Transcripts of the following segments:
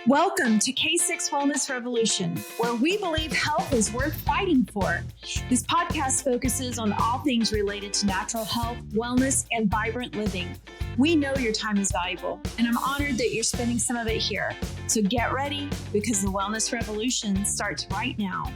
Welcome to K6 Wellness Revolution, where we believe health is worth fighting for. This podcast focuses on all things related to natural health, wellness, and vibrant living. We know your time is valuable, and I'm honored that you're spending some of it here. So get ready, because the Wellness Revolution starts right now.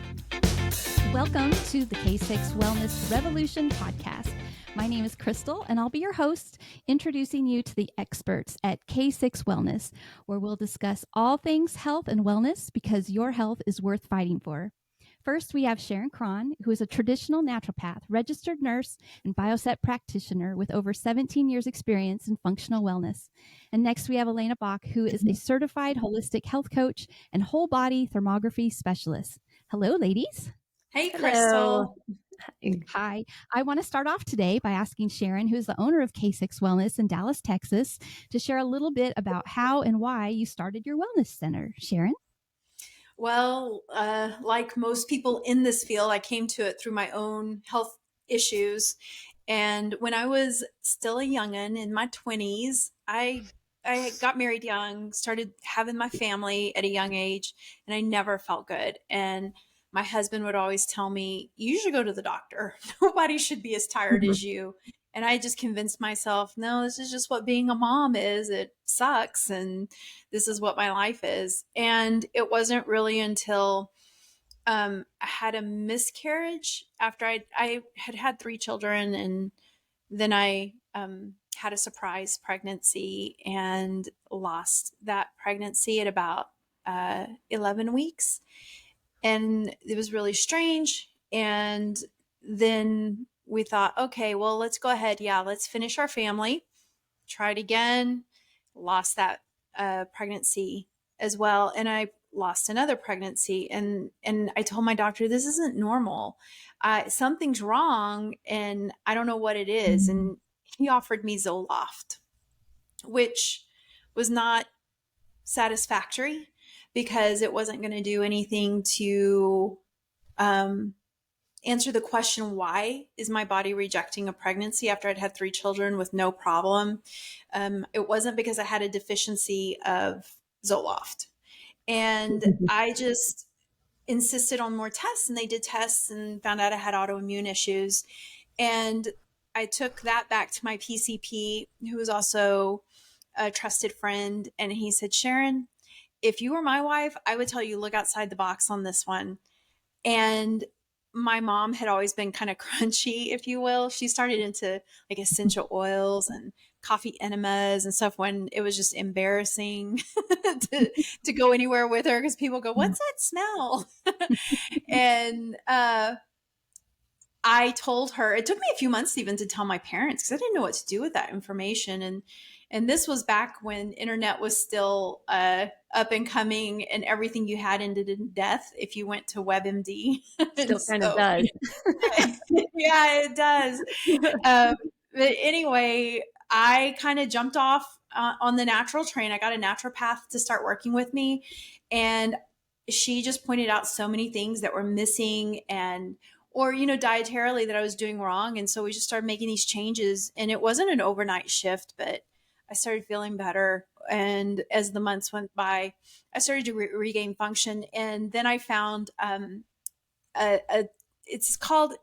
Welcome to the K6 Wellness Revolution podcast. My name is Crystal, and I'll be your host, introducing you to the experts at K6 Wellness, where we'll discuss all things health and wellness because your health is worth fighting for. First, we have Sharon Cron, who is a traditional naturopath, registered nurse, and bioset practitioner with over 17 years experience in functional wellness. And next, we have Elena Bach, who is a certified holistic health coach and whole body thermography specialist. Hello, ladies. Hey, Crystal. Hi. I want to start off today by asking Sharon, who is the owner of K6 Wellness in Dallas, Texas, to share a little bit about how and why you started your wellness center. Sharon? Well, like most people in this field, I came to it through my own health issues. And when I was still a youngin' in my 20s, I got married young, started having my family at a young age, and I never felt good. And my husband would always tell me, you should go to the doctor. Nobody should be as tired as you. And I just convinced myself, no, this is just what being a mom is. It sucks. And this is what my life is. And it wasn't really until I had a miscarriage after I had 3 children. And then I had a surprise pregnancy and lost that pregnancy at about 11 weeks. And it was really strange. And then we thought, okay, well, let's go ahead. Yeah, let's finish our family. Tried again, lost that pregnancy as well. And I lost another pregnancy. And I told my doctor, this isn't normal. Something's wrong and I don't know what it is. And he offered me Zoloft, which was not satisfactory, because it wasn't going to do anything to answer the question, why is my body rejecting a pregnancy after I'd had 3 children with no problem? It wasn't because I had a deficiency of Zoloft. And I just insisted on more tests, and they did tests and found out I had autoimmune issues. And I took that back to my PCP, who was also a trusted friend. And he said, Sharon, if you were my wife, I would tell you, look outside the box on this one. And my mom had always been kind of crunchy, if you will. She started into like essential oils and coffee enemas and stuff when it was just embarrassing to go anywhere with her, because people go, what's that smell? And I told her, it took me a few months even to tell my parents, because I didn't know what to do with that information. And this was back when internet was still up and coming, and everything you had ended in death if you went to WebMD. Still kind of does. Yeah, it does. But anyway, I kind of jumped off on the natural train. I got a naturopath to start working with me, and she just pointed out so many things that were missing or dietarily that I was doing wrong. And so we just started making these changes, and it wasn't an overnight shift, but I started feeling better. And as the months went by, I started to regain function. And then I found it's called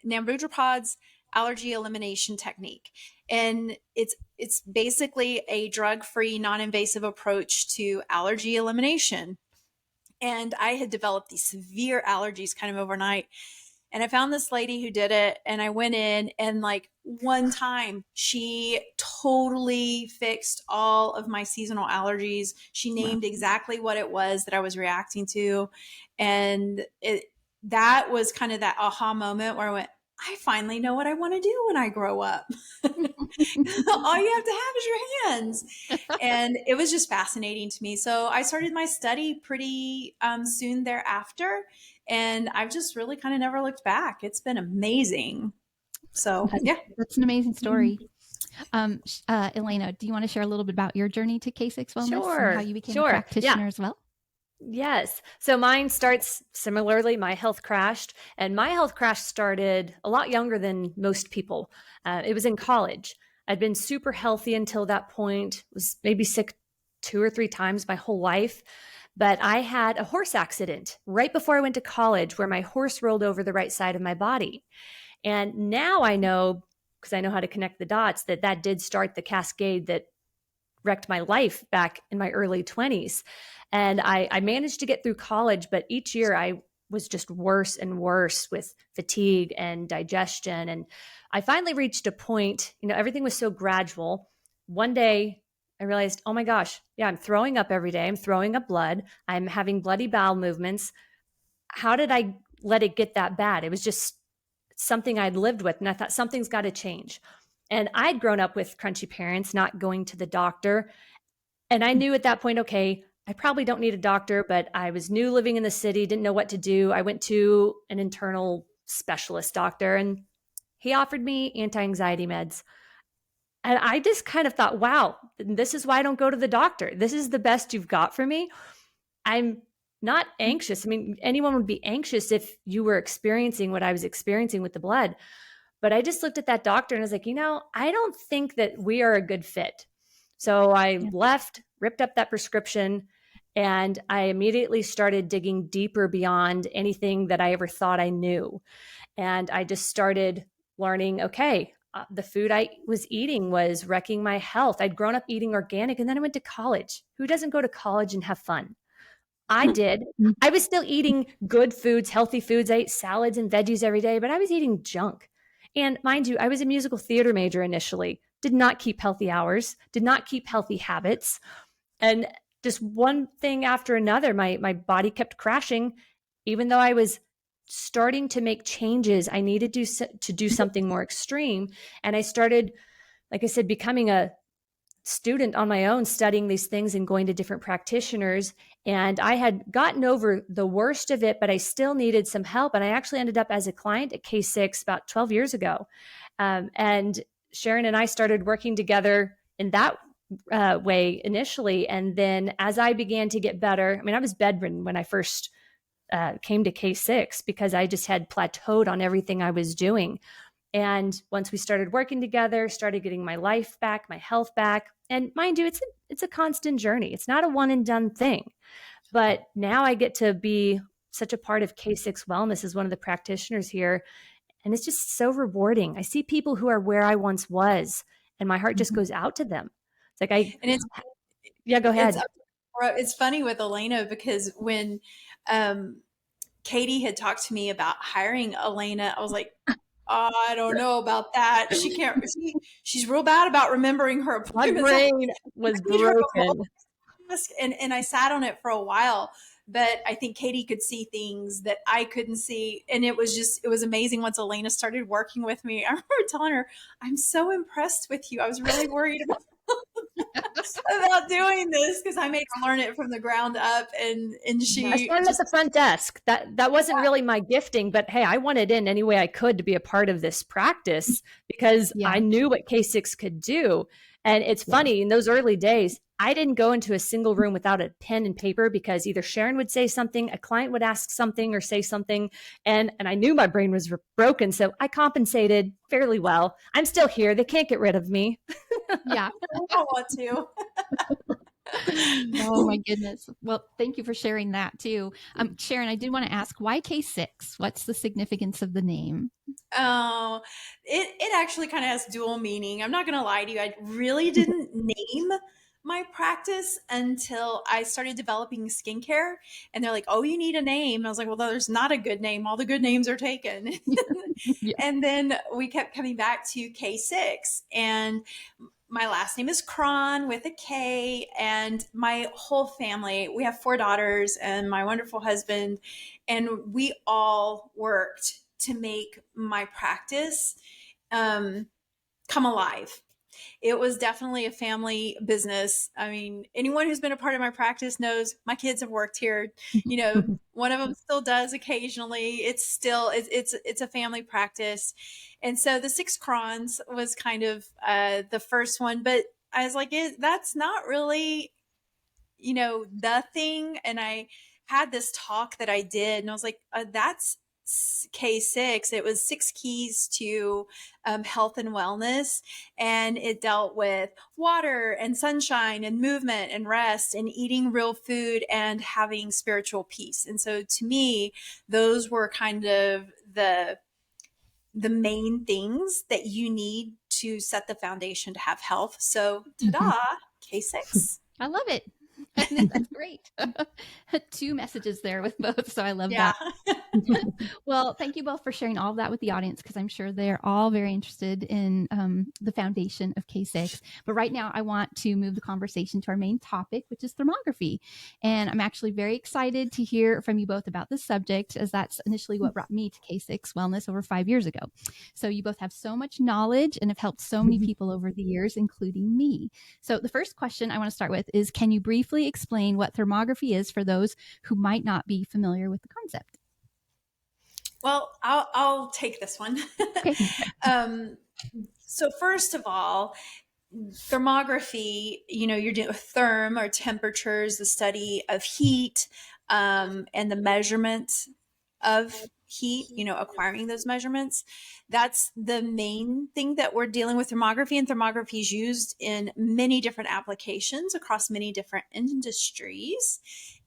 Nambudrapad's allergy elimination technique. And it's basically a drug-free, non-invasive approach to allergy elimination. And I had developed these severe allergies kind of overnight. And I found this lady who did it, and I went in, and like one time she totally fixed all of my seasonal allergies. She named exactly what it was that I was reacting to. And that was kind of that aha moment where I went, I finally know what I want to do when I grow up. All you have to have is your hands. And it was just fascinating to me. So I started my study pretty soon thereafter. And I've just really kind of never looked back. It's been amazing. So, yeah. That's an amazing story. Elena, do you want to share a little bit about your journey to K6 Wellness and how you became a practitioner as well? Yes. So mine starts similarly. My health crashed, and my health crash started a lot younger than most people. It was in college. I'd been super healthy until that point, was maybe sick 2 or 3 times my whole life. But I had a horse accident right before I went to college where my horse rolled over the right side of my body. And now I know, because I know how to connect the dots, that did start the cascade that wrecked my life back in my early 20s. And I managed to get through college, but each year I was just worse and worse with fatigue and digestion. And I finally reached a point, everything was so gradual. One day I realized, oh my gosh, yeah, I'm throwing up every day. I'm throwing up blood. I'm having bloody bowel movements. How did I let it get that bad? It was just something I'd lived with. And I thought something's got to change. And I'd grown up with crunchy parents, not going to the doctor. And I knew at that point, okay, I probably don't need a doctor, but I was new living in the city, didn't know what to do. I went to an internal specialist doctor and he offered me anti-anxiety meds. And I just kind of thought, wow, this is why I don't go to the doctor. This is the best you've got for me. I'm not anxious. I mean, anyone would be anxious if you were experiencing what I was experiencing with the blood. But I just looked at that doctor and I was like, I don't think that we are a good fit. So I left, ripped up that prescription, and I immediately started digging deeper beyond anything that I ever thought I knew. And I just started learning, okay, the food I was eating was wrecking my health. I'd grown up eating organic, and then I went to college. Who doesn't go to college and have fun? I did. I was still eating good foods, healthy foods. I ate salads and veggies every day, but I was eating junk. And mind you, I was a musical theater major initially, did not keep healthy hours, did not keep healthy habits. And just one thing after another, my body kept crashing. Even though I was starting to make changes, I needed to do something more extreme. And I started, like I said, becoming a student on my own, studying these things and going to different practitioners. And I had gotten over the worst of it, but I still needed some help. And I actually ended up as a client at K6 about 12 years ago. And Sharon and I started working together in that way initially. And then as I began to get better, I mean, I was bedridden when I first came to K6 because I just had plateaued on everything I was doing. And once we started working together, started getting my life back, my health back. And mind you, it's a constant journey. It's not a one and done thing. But now I get to be such a part of K6 Wellness as one of the practitioners here. And it's just so rewarding. I see people who are where I once was, and my heart just goes out to them. It's like go ahead. It's funny with Elena because when Katie had talked to me about hiring Elena, I was like, oh, I don't know about that. She's real bad about remembering her appointments. My brain was broken. And I sat on it for a while, but I think Katie could see things that I couldn't see. And it was amazing once Elena started working with me. I remember telling her, I'm so impressed with you. I was really worried about doing this because I made her learn it from the ground up. And she I started at the front desk. That wasn't really my gifting, but hey, I wanted in any way I could to be a part of this practice because I knew what K6 could do. And it's funny, in those early days, I didn't go into a single room without a pen and paper because either Sharon would say something, a client would ask something or say something, and I knew my brain was broken. So I compensated fairly well. I'm still here. They can't get rid of me. Yeah. I don't want to. Oh my goodness. Well, thank you for sharing that too. Sharon, I did want to ask, why K6? What's the significance of the name? Oh, it actually kind of has dual meaning. I'm not going to lie to you. I really didn't name my practice until I started developing skincare, and they're like, oh, you need a name. And I was like, well, there's not a good name. All the good names are taken. And then we kept coming back to K6, and my last name is Cron with a K, and my whole family, we have 4 daughters and my wonderful husband, and we all worked to make my practice come alive. It was definitely a family business. I mean, anyone who's been a part of my practice knows my kids have worked here. One of them still does occasionally. It's a family practice. And so the 6 crons was kind of the first one, but I was like, that's not really, the thing. And I had this talk that I did, and I was like, that's K6. It was 6 keys to health and wellness. And it dealt with water and sunshine and movement and rest and eating real food and having spiritual peace. And so to me, those were kind of the main things that you need to set the foundation to have health. So ta-da, K6. I love it. I think that's great. 2 messages there with both. So I love that. Well, thank you both for sharing all of that with the audience, because I'm sure they're all very interested in the foundation of K6. But right now, I want to move the conversation to our main topic, which is thermography. And I'm actually very excited to hear from you both about this subject, as that's initially what brought me to K6 Wellness over 5 years ago. So you both have so much knowledge and have helped so many people over the years, including me. So the first question I want to start with is, can you briefly explain what thermography is for those who might not be familiar with the concept? Well, I'll take this one. Okay. So first of all, thermography, you're doing therm or temperatures, the study of heat, and the measurement of heat, acquiring those measurements. That's the main thing that we're dealing with thermography. And thermography is used in many different applications across many different industries.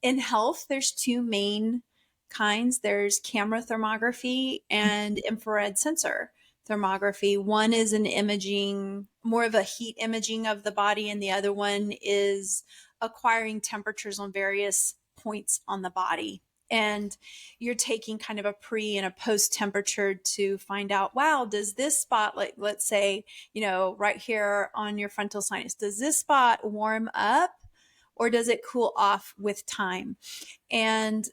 In health, there's 2 main kinds. There's camera thermography and infrared sensor thermography. One is an imaging, more of a heat imaging of the body, and the other one is acquiring temperatures on various points on the body. And you're taking kind of a pre and a post temperature to find out, wow, does this spot, like let's say, right here on your frontal sinus, does this spot warm up or does it cool off with time? And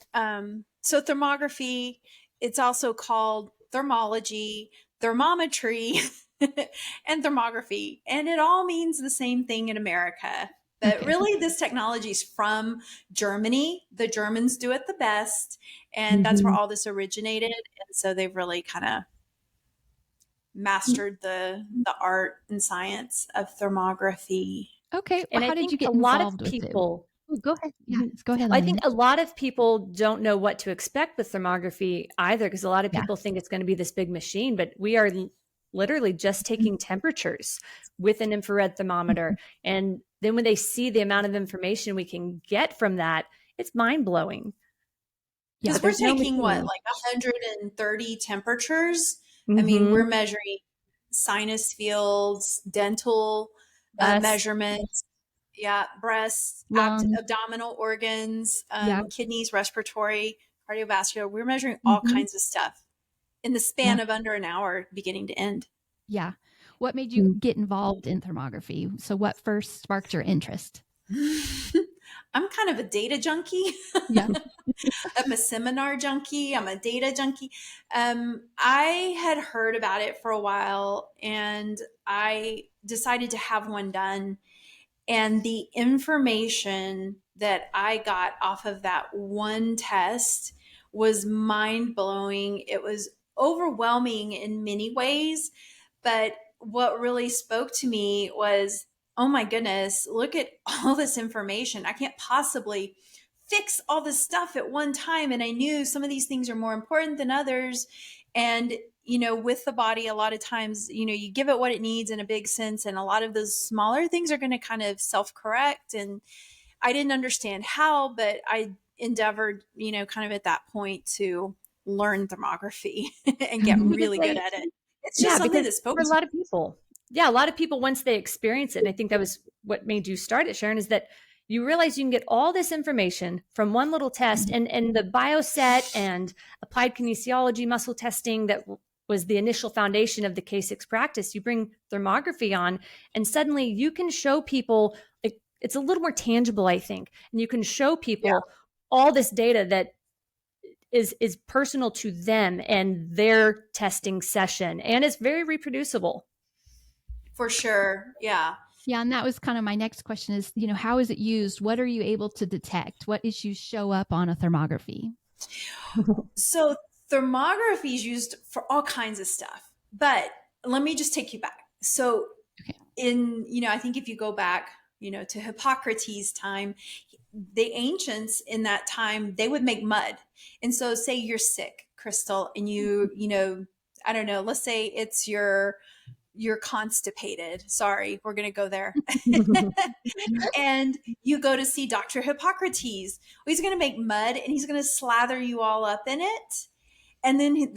so thermography, it's also called thermology, thermometry, and thermography. And it all means the same thing in America. But really, this technology is from Germany. The Germans do it the best. And that's where all this originated. And so they've really kind of mastered the art and science of thermography. Okay. And how I did think you get a lot involved of with people it? Go ahead. Yeah, go ahead. I think a lot of people don't know what to expect with thermography either, because a lot of people think it's going to be this big machine, but we are literally just taking temperatures with an infrared thermometer. And then when they see the amount of information we can get from that, it's mind blowing. Because we're taking like 130 temperatures. Mm-hmm. I mean, we're measuring sinus fields, dental measurements. Yeah, breasts, abdominal organs, kidneys, respiratory, cardiovascular. We're measuring all kinds of stuff in the span of under an hour, beginning to end. Yeah. What made you get involved in thermography? So what first sparked your interest? I'm kind of a data junkie. Yeah. I'm a seminar junkie. I'm a data junkie. I had heard about it for a while and I decided to have one done. And the information that I got off of that one test was mind blowing. It was overwhelming in many ways. But what really spoke to me was, oh my goodness, look at all this information. I can't possibly fix all this stuff at one time. And I knew some of these things are more important than others. And with the body, a lot of times, you give it what it needs in a big sense. And a lot of those smaller things are going to kind of self-correct. And I didn't understand how, but I endeavored, kind of at that point to learn thermography and get really good at it. It's just something that spoke for a lot of people. Yeah, a lot of people, once they experience it, and I think that was what made you start it, Sharon, is that you realize you can get all this information from one little test, and the bioset and applied kinesiology muscle testing that was the initial foundation of the K6 practice. You bring thermography on, and suddenly you can show people, it's a little more tangible, I think, and you can show people all this data that is personal to them and their testing session, and it's very reproducible. For sure. Yeah. Yeah. And that was kind of my next question is, how is it used? What are you able to detect? What issues show up on a thermography? So thermography is used for all kinds of stuff, but let me just take you back. So I think if you go back, to Hippocrates' time, the ancients in that time, they would make mud. And so say you're sick Crystal, and I don't know, let's say it's you're constipated. Sorry, we're going to go there. And you go to see Dr. Hippocrates. Well, he's going to make mud and he's going to slather you all up in it. And then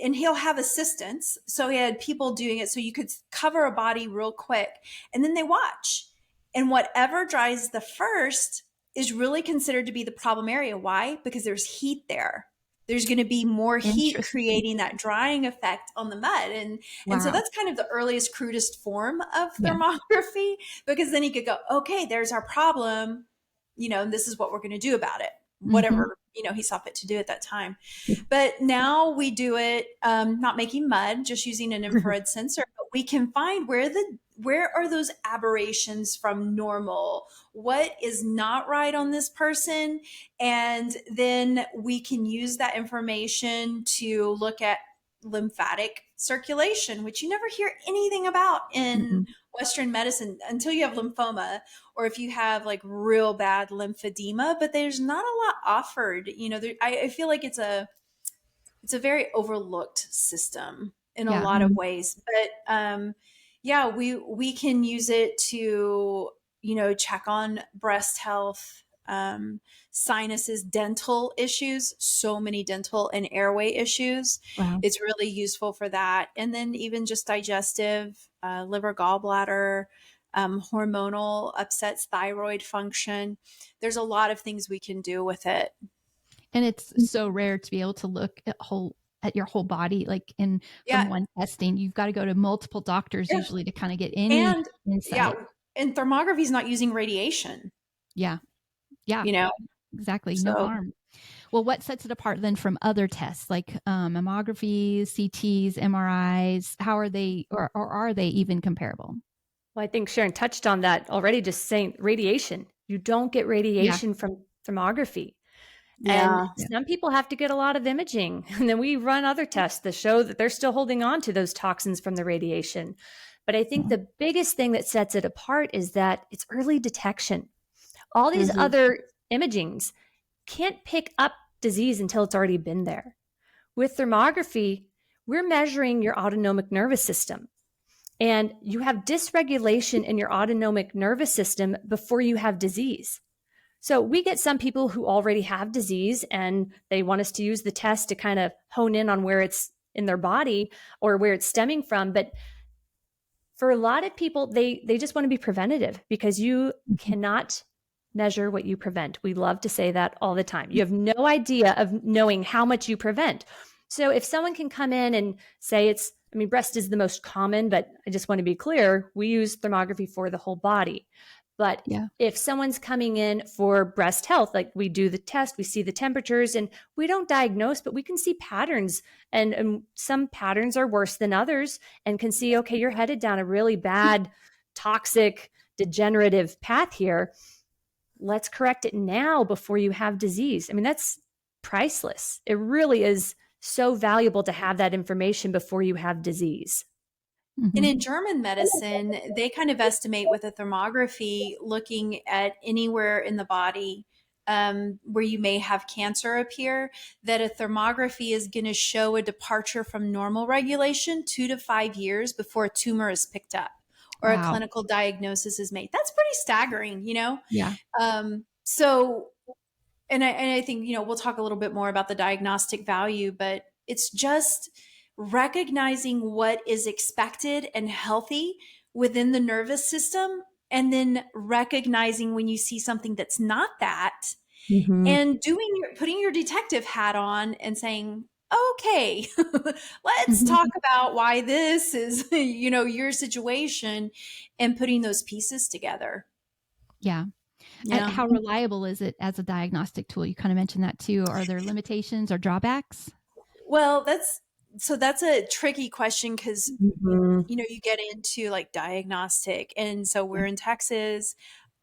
and he'll have assistants. So he had people doing it so you could cover a body real quick. And then they watch. And whatever dries the first is really considered to be the problem area. Why? Because there's heat there. There's going to be more heat creating that drying effect on the mud. And so that's kind of the earliest, crudest form of thermography, because then he could go, okay, there's our problem, and this is what we're going to do about it. Whatever, he saw fit to do at that time. But now we do it, not making mud, just using an infrared sensor, but we can find where are those aberrations from normal? What is not right on this person? And then we can use that information to look at lymphatic circulation, which you never hear anything about in Western medicine until you have lymphoma, or if you have like real bad lymphedema, but there's not a lot offered. I feel like it's a very overlooked system in a lot of ways, but we can use it to, check on breast health, sinuses, dental issues, so many dental and airway issues. Wow. It's really useful for that. And then even just digestive, liver, gallbladder, hormonal upsets, thyroid function. There's a lot of things we can do with it. And it's so rare to be able to look at your whole body, like from one testing. You've got to go to multiple doctors usually to kind of get any insight. Yeah. And thermography is not using radiation. Yeah. Exactly. So, no harm. Well, what sets it apart then from other tests like mammographies, CTs, MRIs? How are they, or are they even comparable? Well, I think Sharon touched on that already, just saying radiation. You don't get radiation from thermography. And some people have to get a lot of imaging. And then we run other tests that show that they're still holding on to those toxins from the radiation. But I think the biggest thing that sets it apart is that it's early detection. All these other imagings can't pick up disease until it's already been there. With thermography, we're measuring your autonomic nervous system. And you have dysregulation in your autonomic nervous system before you have disease. So we get some people who already have disease and they want us to use the test to kind of hone in on where it's in their body or where it's stemming from. But for a lot of people, they just want to be preventative because you cannot measure what you prevent. We love to say that all the time. You have no idea of knowing how much you prevent. So if someone can come in and say breast is the most common, but I just want to be clear, we use thermography for the whole body. But if someone's coming in for breast health, like we do the test, we see the temperatures and we don't diagnose, but we can see patterns and some patterns are worse than others and can see, okay, you're headed down a really bad, toxic, degenerative path here. Let's correct it now before you have disease. That's priceless. It really is so valuable to have that information before you have disease. And in German medicine, they kind of estimate with a thermography looking at anywhere in the body where you may have cancer appear, that a thermography is going to show a departure from normal regulation 2 to 5 years before a tumor is picked up or a clinical diagnosis is made. That's pretty staggering, Yeah. So, and I think, we'll talk a little bit more about the diagnostic value, but it's just recognizing what is expected and healthy within the nervous system, and then recognizing when you see something that's not that, and putting your detective hat on and saying, okay, let's talk about why this is, your situation, and putting those pieces together. Yeah. And how reliable is it as a diagnostic tool? You kind of mentioned that too. Are there limitations or drawbacks? Well, that's a tricky question because, you get into like diagnostic. And so we're in Texas.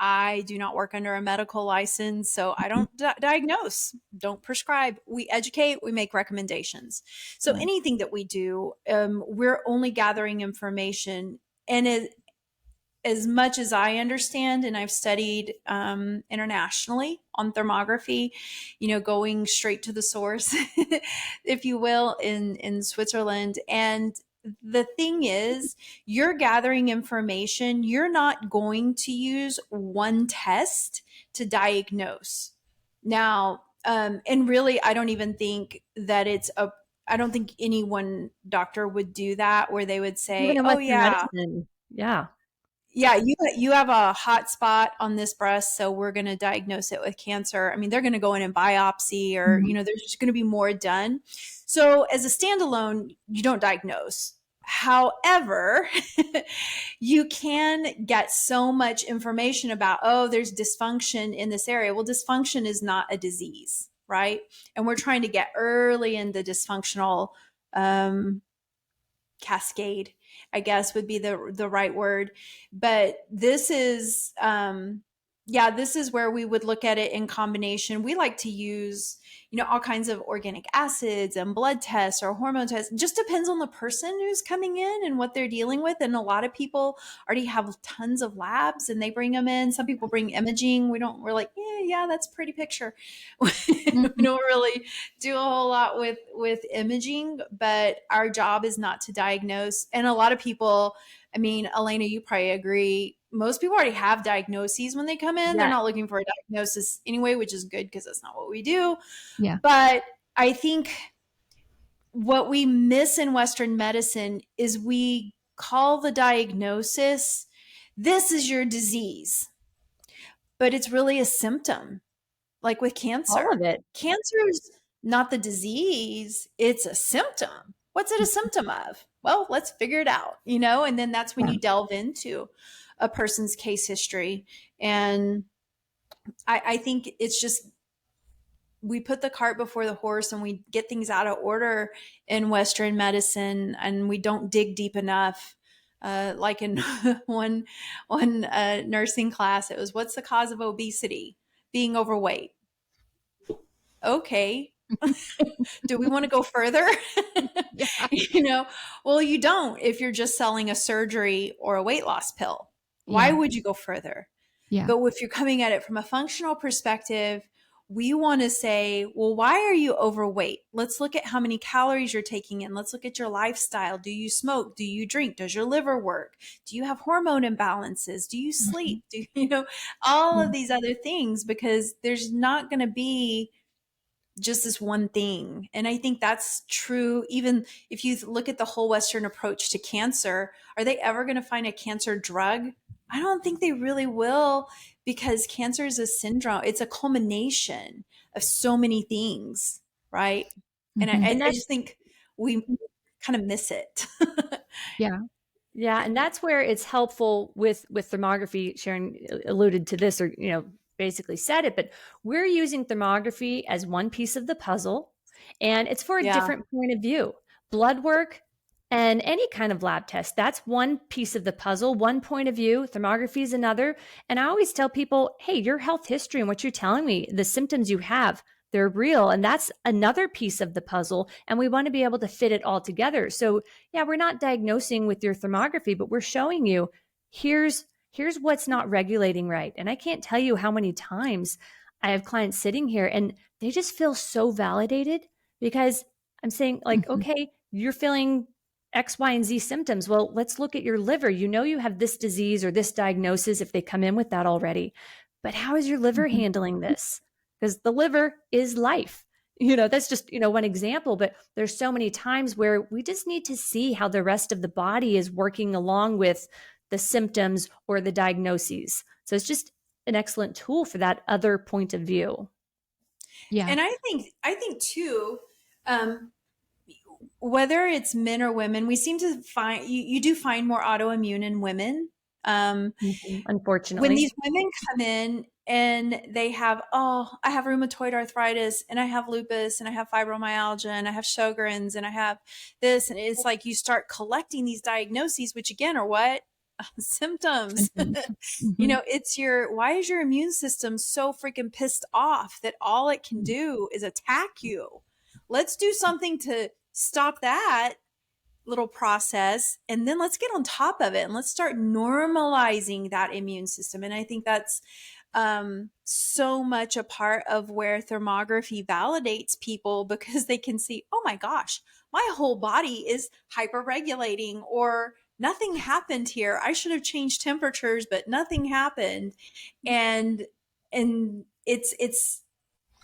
I do not work under a medical license, so I don't diagnose, don't prescribe. We educate, we make recommendations. So anything that we do, we're only gathering information. And as much as I understand, and I've studied internationally on thermography, going straight to the source, if you will, in Switzerland. And the thing is, you're gathering information. You're not going to use one test to diagnose. Now, and really, I don't even think that I don't think any one doctor would do that where they would say, Even in oh, Western yeah, medicine. Yeah. yeah, you have a hot spot on this breast, so we're going to diagnose it with cancer. I mean, they're going to go in and biopsy, or there's just going to be more done. So as a standalone, you don't diagnose. However, you can get so much information about, oh, there's dysfunction in this area. Well, dysfunction is not a disease, right? And we're trying to get early in the dysfunctional cascade, I guess would be the right word. But this is, this is where we would look at it in combination. We like to use, all kinds of organic acids and blood tests or hormone tests. It just depends on the person who's coming in and what they're dealing with. And a lot of people already have tons of labs and they bring them in. Some people bring imaging. We're like, yeah, that's a pretty picture. We don't really do a whole lot with imaging, but our job is not to diagnose. And a lot of people, I mean, Elena, you probably agree, most people already have diagnoses when they come in. They're not looking for a diagnosis anyway, which is good because that's not what we do. Yeah. But I think what we miss in Western medicine is we call the diagnosis, this is your disease, but it's really a symptom. Like with cancer. All of it. Cancer is not the disease, it's a symptom. What's it a symptom of? Well, let's figure it out, and then that's when you delve into a person's case history. And I think it's just, we put the cart before the horse and we get things out of order in Western medicine, and we don't dig deep enough. Like in one nursing class, it was, what's the cause of obesity? Being overweight. Okay. Do we want to go further? Well, you don't if you're just selling a surgery or a weight loss pill. Why would you go further? Yeah. But if you're coming at it from a functional perspective, we want to say, well, why are you overweight? Let's look at how many calories you're taking in. Let's look at your lifestyle. Do you smoke? Do you drink? Does your liver work? Do you have hormone imbalances? Do you sleep? Do all of these other things? Because there's not going to be just this one thing. And I think that's true. Even if you look at the whole Western approach to cancer, are they ever going to find a cancer drug? I don't think they really will, because cancer is a syndrome. It's a culmination of so many things, right? And I just think we kind of miss it. Yeah. Yeah. And that's where it's helpful with thermography. Sharon alluded to this, or, basically said it, but we're using thermography as one piece of the puzzle, and it's for a different point of view. Blood work and any kind of lab test, that's one piece of the puzzle, one point of view. Thermography is another. And I always tell people, hey, your health history and what you're telling me, the symptoms you have, they're real. And that's another piece of the puzzle. And we want to be able to fit it all together. So yeah, we're not diagnosing with your thermography, but we're showing you, here's what's not regulating right. And I can't tell you how many times I have clients sitting here and they just feel so validated, because I'm saying, like, okay, you're feeling X, Y, and Z symptoms. Well, let's look at your liver. You have this disease or this diagnosis if they come in with that already. But how is your liver handling this? Because the liver is life. That's just, one example, but there's so many times where we just need to see how the rest of the body is working along with the symptoms or the diagnoses. So it's just an excellent tool for that other point of view. Yeah. And I think too, whether it's men or women, we seem to find, you do find more autoimmune in women. Unfortunately. When these women come in and they have, I have rheumatoid arthritis, and I have lupus, and I have fibromyalgia, and I have Sjogren's, and I have this. And it's like you start collecting these diagnoses, which again are what? Symptoms. It's why is your immune system so freaking pissed off that all it can do is attack you? Let's do something to stop that. little process, and then let's get on top of it and let's start normalizing that immune system. And I think that's so much a part of where thermography validates people, because they can see, oh my gosh, my whole body is hyperregulating, or nothing happened here. I should have changed temperatures, but nothing happened. And it's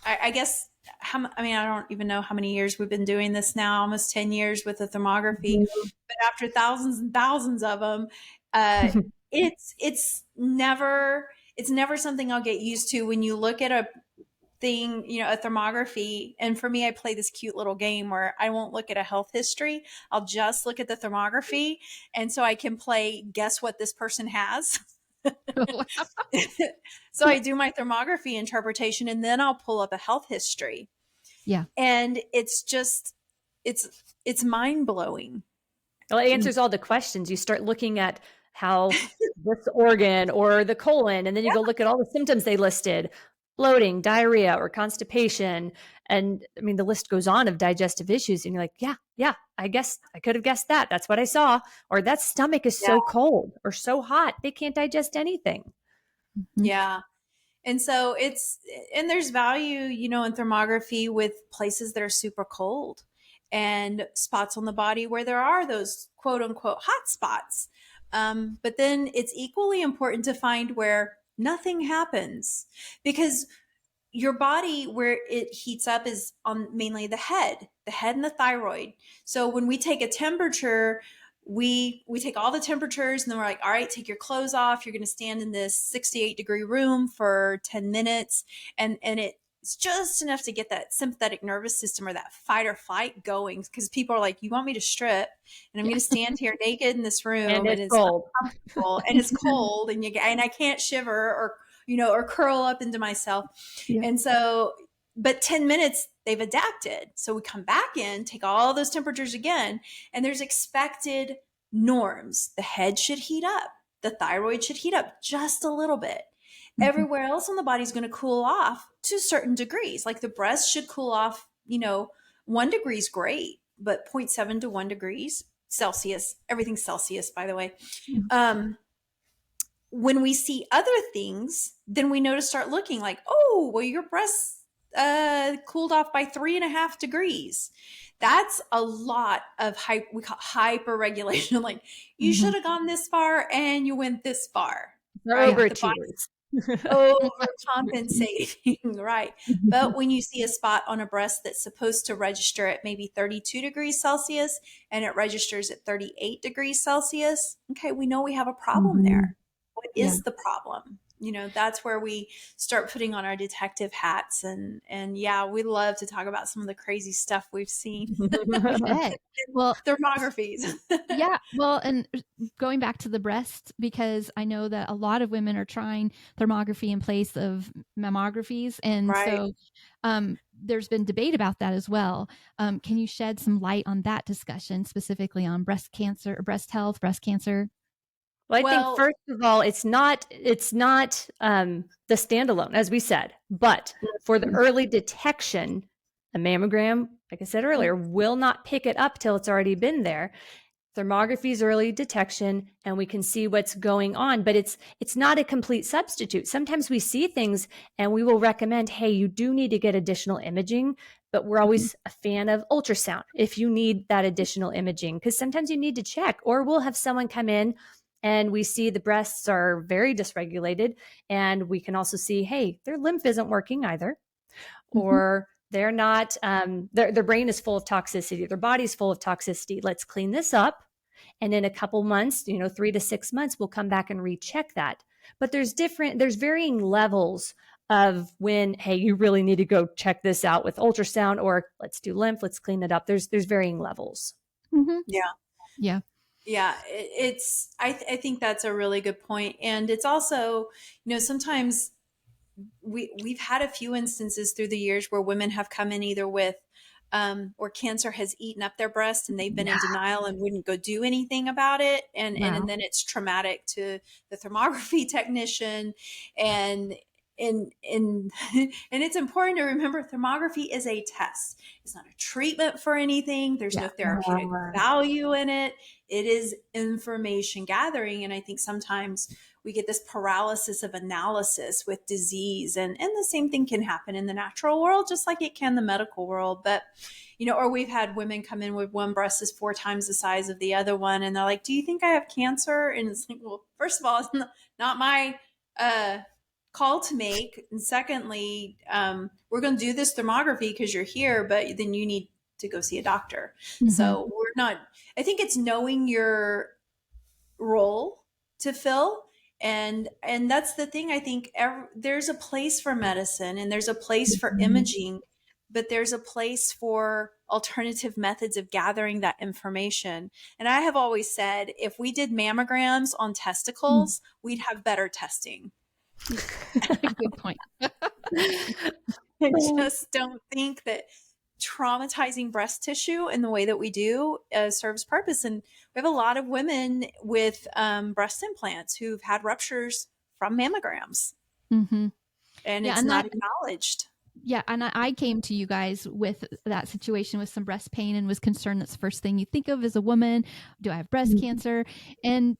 I guess I don't even know how many years we've been doing this now, almost 10 years with the thermography. But after thousands and thousands of them, it's never something I'll get used to. When you look at a thing, a thermography, and for me, I play this cute little game where I won't look at a health history. I'll just look at the thermography. And so I can play guess what this person has. So I do my thermography interpretation, and then I'll pull up a health history. Yeah. And it's just, it's mind blowing. Well, it answers all the questions. You start looking at how this organ or the colon, and then you go look at all the symptoms they listed: bloating, diarrhea, or constipation. And I mean, the list goes on of digestive issues. And you're like, yeah, I guess I could have guessed that. That's what I saw. Or that stomach is so cold or so hot, they can't digest anything. Yeah. And so there's value, in thermography with places that are super cold and spots on the body where there are those quote unquote hot spots. But then it's equally important to find where nothing happens, because your body, where it heats up, is on mainly the head and the thyroid. So when we take a temperature, we take all the temperatures, and then we're like, all right, take your clothes off. You're going to stand in this 68-degree room for 10 minutes. And it's just enough to get that sympathetic nervous system, or that fight or flight, going. Because people are like, you want me to strip, and I'm going to stand here naked in this room, and it's cold, and it's cold, and I can't shiver or curl up into myself. Yeah. And so, but 10 minutes, they've adapted. So we come back in, take all those temperatures again, and there's expected norms. The head should heat up. The thyroid should heat up just a little bit. Mm-hmm. Everywhere else on the body is going to cool off to certain degrees. Like the breast should cool off, 1 degree is great, but 0.7 to 1 degrees Celsius, everything's Celsius, by the way. Mm-hmm. When we see other things, then we know to start looking like, oh, well, your breasts cooled off by 3.5 degrees. That's a lot of we call hyperregulation. Like, you should have gone this far and you went this far. Overachievers. Overcompensating, right? But when you see a spot on a breast that's supposed to register at maybe 32 degrees Celsius and it registers at 38 degrees Celsius, okay, we know we have a problem there. What is the problem? That's where we start putting on our detective hats, and we love to talk about some of the crazy stuff we've seen. Well, thermographies. Well, and going back to the breast, because I know that a lot of women are trying thermography in place of mammographies, and so there's been debate about that as well. Can you shed some light on that discussion, specifically on breast cancer, breast health, breast cancer? Well, I think first of all, it's not the standalone, as we said, but for the early detection, a mammogram, like I said earlier, will not pick it up till it's already been there. Thermography is early detection, and we can see what's going on, but it's not a complete substitute. Sometimes we see things and we will recommend, hey, you do need to get additional imaging, but we're always a fan of ultrasound if you need that additional imaging, because sometimes you need to check, or we'll have someone come in and we see the breasts are very dysregulated, and we can also see, hey, their lymph isn't working either, or they're not, their brain is full of toxicity, their body's full of toxicity. Let's clean this up. And in a couple months, 3 to 6 months, we'll come back and recheck that. But there's varying levels of when, hey, you really need to go check this out with ultrasound, or let's do lymph, let's clean it up. There's varying levels. Yeah. I think that's a really good point. And it's also, sometimes we've had a few instances through the years where women have come in either with, or cancer has eaten up their breast and they've been in denial and wouldn't go do anything about it. And then it's traumatic to the thermography technician. And and it's important to remember thermography is a test. It's not a treatment for anything. There's no therapeutic value in it. It is information gathering. And I think sometimes we get this paralysis of analysis with disease, and the same thing can happen in the natural world, just like it can the medical world. But, or we've had women come in with one breast is 4 times the size of the other one. And they're like, do you think I have cancer? And it's like, well, first of all, it's not my, call to make. And secondly, we're going to do this thermography because you're here, but then you need to go see a doctor. Mm-hmm. So I think it's knowing your role to fill. And that's the thing. I think there's a place for medicine and there's a place for imaging, but there's a place for alternative methods of gathering that information. And I have always said, if we did mammograms on testicles, we'd have better testing. Good point. I just don't think that traumatizing breast tissue in the way that we do serves purpose. And we have a lot of women with breast implants who've had ruptures from mammograms. Mm-hmm. And it's not acknowledged. Yeah. And I came to you guys with that situation with some breast pain and was concerned that's the first thing you think of as a woman. Do I have breast cancer? And,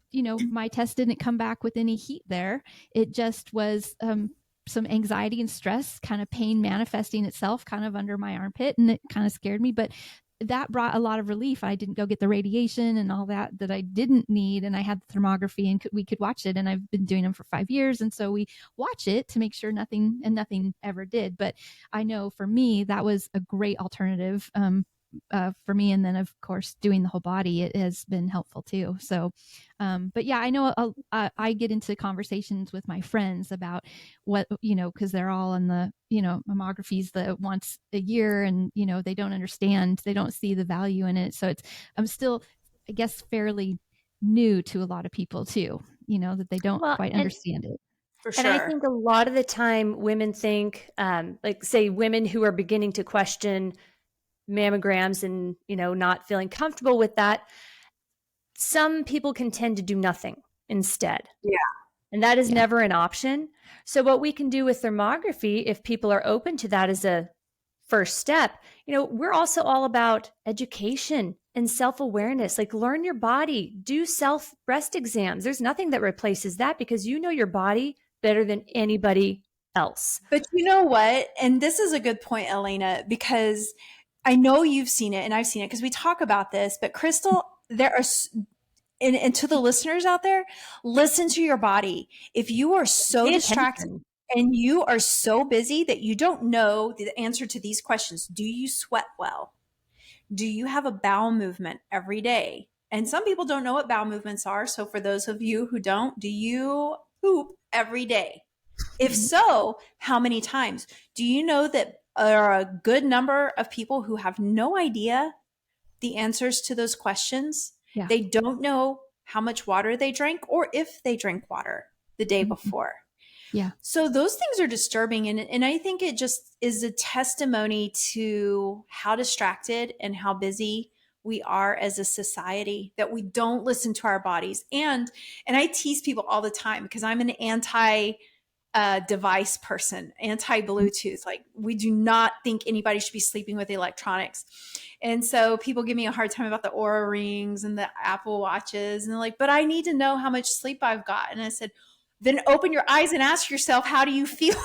my test didn't come back with any heat there. It just was some anxiety and stress, kind of pain manifesting itself kind of under my armpit. And it kind of scared me. But that brought a lot of relief. I didn't go get the radiation and all that I didn't need. And I had the thermography and we could watch it. And I've been doing them for 5 years. And so we watch it to make sure nothing ever did. But I know for me, that was a great alternative for me. And then of course, doing the whole body, it has been helpful too. So, but yeah, I know I get into conversations with my friends about what, cause they're all in the, mammographies the once a year and, they don't understand, they don't see the value in it. So I'm still, I guess, fairly new to a lot of people too, that they don't quite understand it. For sure. And I think a lot of the time women think, like say women who are beginning to question mammograms and, not feeling comfortable with that, some people can tend to do nothing instead. Yeah. And that is never an option. So what we can do with thermography, if people are open to that as a first step, we're also all about education and self-awareness, like learn your body, do self breast exams. There's nothing that replaces that because you know your body better than anybody else. But you know what? And this is a good point, Elena, because I know you've seen it and I've seen it because we talk about this, but Crystal, there are, and to the listeners out there, listen to your body. If you are so distracted and you are so busy that you don't know the answer to these questions, do you sweat well? Do you have a bowel movement every day? And some people don't know what bowel movements are. So for those of you who don't, do you poop every day? If so, how many times? Do you know that there are a good number of people who have no idea the answers to those questions? Yeah. They don't know how much water they drank or if they drank water the day before. Yeah. So those things are disturbing. And I think it just is a testimony to how distracted and how busy we are as a society, that we don't listen to our bodies. And I tease people all the time because I'm an device person, anti-Bluetooth. Like we do not think anybody should be sleeping with electronics. And so people give me a hard time about the Oura rings and the Apple watches. And they're like, but I need to know how much sleep I've got. And I said, then open your eyes and ask yourself, how do you feel?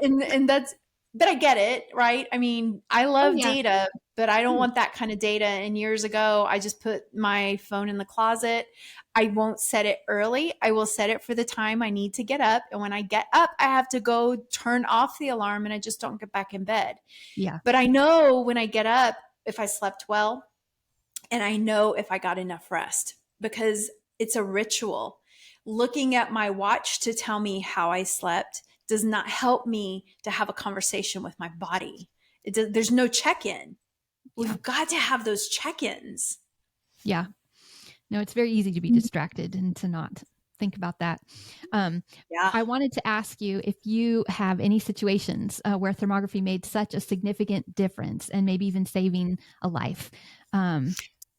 and that's, but I get it, right? I mean, I love data, but I don't want that kind of data. And years ago, I just put my phone in the closet. I won't set it early. I will set it for the time I need to get up. And when I get up, I have to go turn off the alarm and I just don't get back in bed. Yeah. But I know when I get up, if I slept well, and I know if I got enough rest, because it's a ritual. Looking at my watch to tell me how I slept does not help me to have a conversation with my body. There's no check-in. We've got to have those check-ins. Yeah. No, it's very easy to be distracted and to not think about that. I wanted to ask you if you have any situations where thermography made such a significant difference and maybe even saving a life.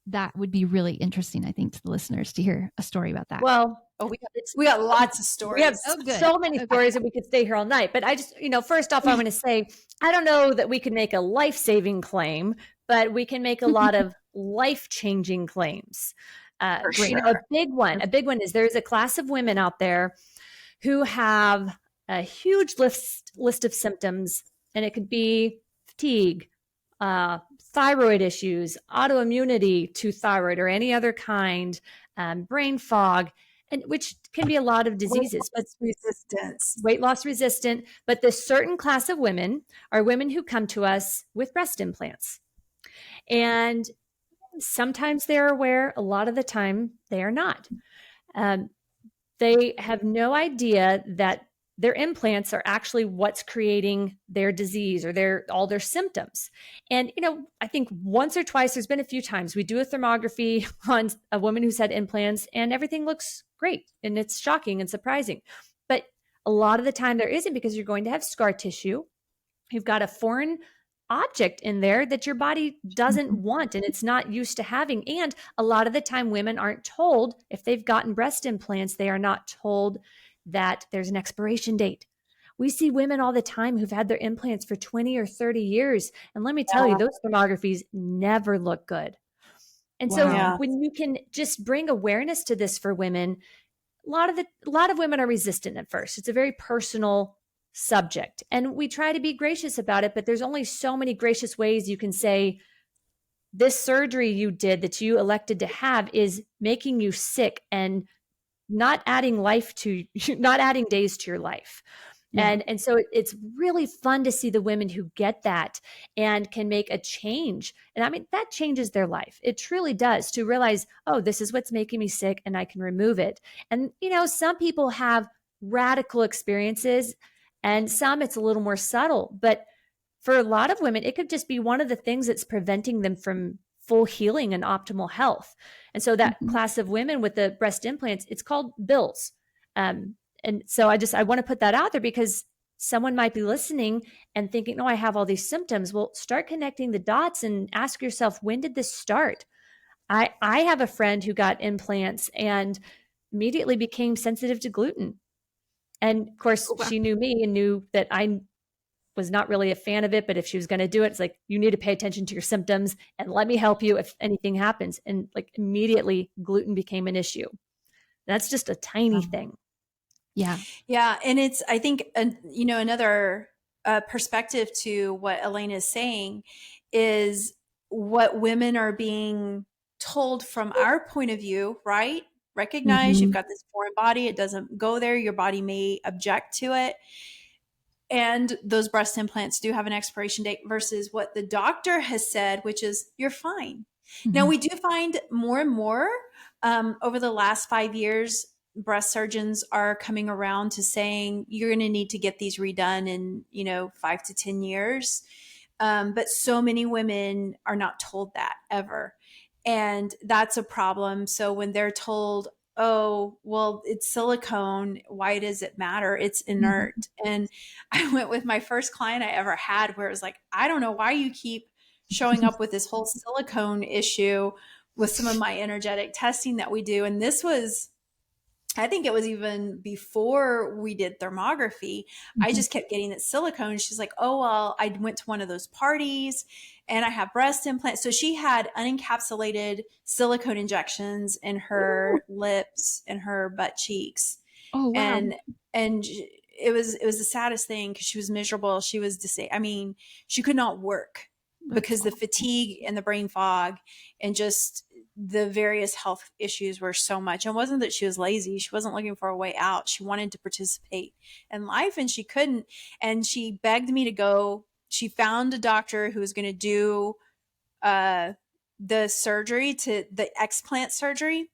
that would be really interesting, I think, to the listeners to hear a story about that. Well, Oh, we got lots of stories. we have good. so many stories that we could stay here all night. But I just, first off, I'm going to say, I don't know that we can make a life-saving claim, but we can make a lot of life-changing claims. For sure. A big one is there's a class of women out there who have a huge list of symptoms, and it could be fatigue, thyroid issues, autoimmunity to thyroid or any other kind, brain fog, and which can be a lot of diseases, but weight loss resistant. But this certain class of women are women who come to us with breast implants. And sometimes they're aware, a lot of the time they are not. They have no idea that their implants are actually what's creating their disease or all their symptoms. And, I think once or twice, there's been a few times we do a thermography on a woman who's had implants and everything looks great. And it's shocking and surprising. But a lot of the time there isn't, because you're going to have scar tissue. You've got a foreign object in there that your body doesn't want and it's not used to having. And a lot of the time women aren't told, if they've gotten breast implants, they are not told that there's an expiration date. We see women all the time who've had their implants for 20 or 30 years. And let me tell you, those thermographies never look good. And so when you can just bring awareness to this for women, a lot of women are resistant at first. It's a very personal subject. And we try to be gracious about it, but there's only so many gracious ways you can say, this surgery you did that you elected to have is making you sick and not adding days to your life. Yeah. And so it's really fun to see the women who get that and can make a change. And I mean, that changes their life. It truly does, to realize, oh, this is what's making me sick and I can remove it. And, some people have radical experiences and some it's a little more subtle, but for a lot of women, it could just be one of the things that's preventing them from full healing and optimal health. And so that class of women with the breast implants, it's called bills. And so I want to put that out there, because someone might be listening and thinking, oh, I have all these symptoms. Well, start connecting the dots and ask yourself, when did this start? I have a friend who got implants and immediately became sensitive to gluten. And of course, she knew me and knew that I was not really a fan of it, but if she was going to do it, it's like, you need to pay attention to your symptoms and let me help you if anything happens. And like immediately gluten became an issue. That's just a tiny thing. Yeah. Yeah. And it's, I think, another perspective to what Elena is saying is what women are being told from our point of view, right? Recognize you've got this foreign body. It doesn't go there. Your body may object to it. And those breast implants do have an expiration date, versus what the doctor has said, which is you're fine. Now, we do find more and more over the last 5 years, breast surgeons are coming around to saying you're going to need to get these redone in, 5 to 10 years. But so many women are not told that ever. And that's a problem. So when they're told, oh, well, it's silicone, why does it matter? It's inert. And I went with my first client I ever had, where it was like, I don't know why you keep showing up with this whole silicone issue with some of my energetic testing that we do. And this was, I think it was even before we did thermography. I just kept getting that silicone. She's like, oh, well, I went to one of those parties and I have breast implants. So she had unencapsulated silicone injections in her lips and her butt cheeks. Oh, wow. And it was the saddest thing, because she was miserable. She was she could not work because the fatigue and the brain fog and just the various health issues were so much. And it wasn't that she was lazy. She wasn't looking for a way out. She wanted to participate in life and she couldn't. And she begged me to go. She found a doctor who was going to do the surgery, to the explant surgery.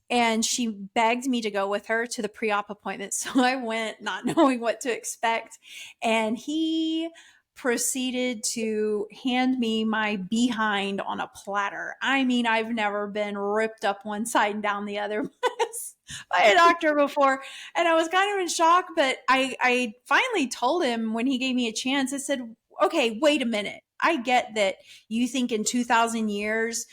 And she begged me to go with her to the pre-op appointment. So I went not knowing what to expect. And he proceeded to hand me my behind on a platter. I mean, I've never been ripped up one side and down the other by a doctor before. And I was kind of in shock, but I finally told him when he gave me a chance, I said, okay, wait a minute. I get that you think in 2,000 years,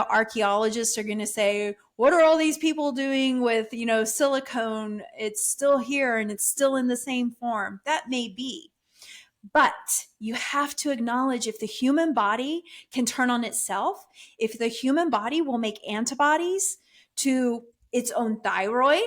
archaeologists are going to say, what are all these people doing with, silicone? It's still here and it's still in the same form. That may be. But you have to acknowledge if the human body can turn on itself, if the human body will make antibodies to its own thyroid,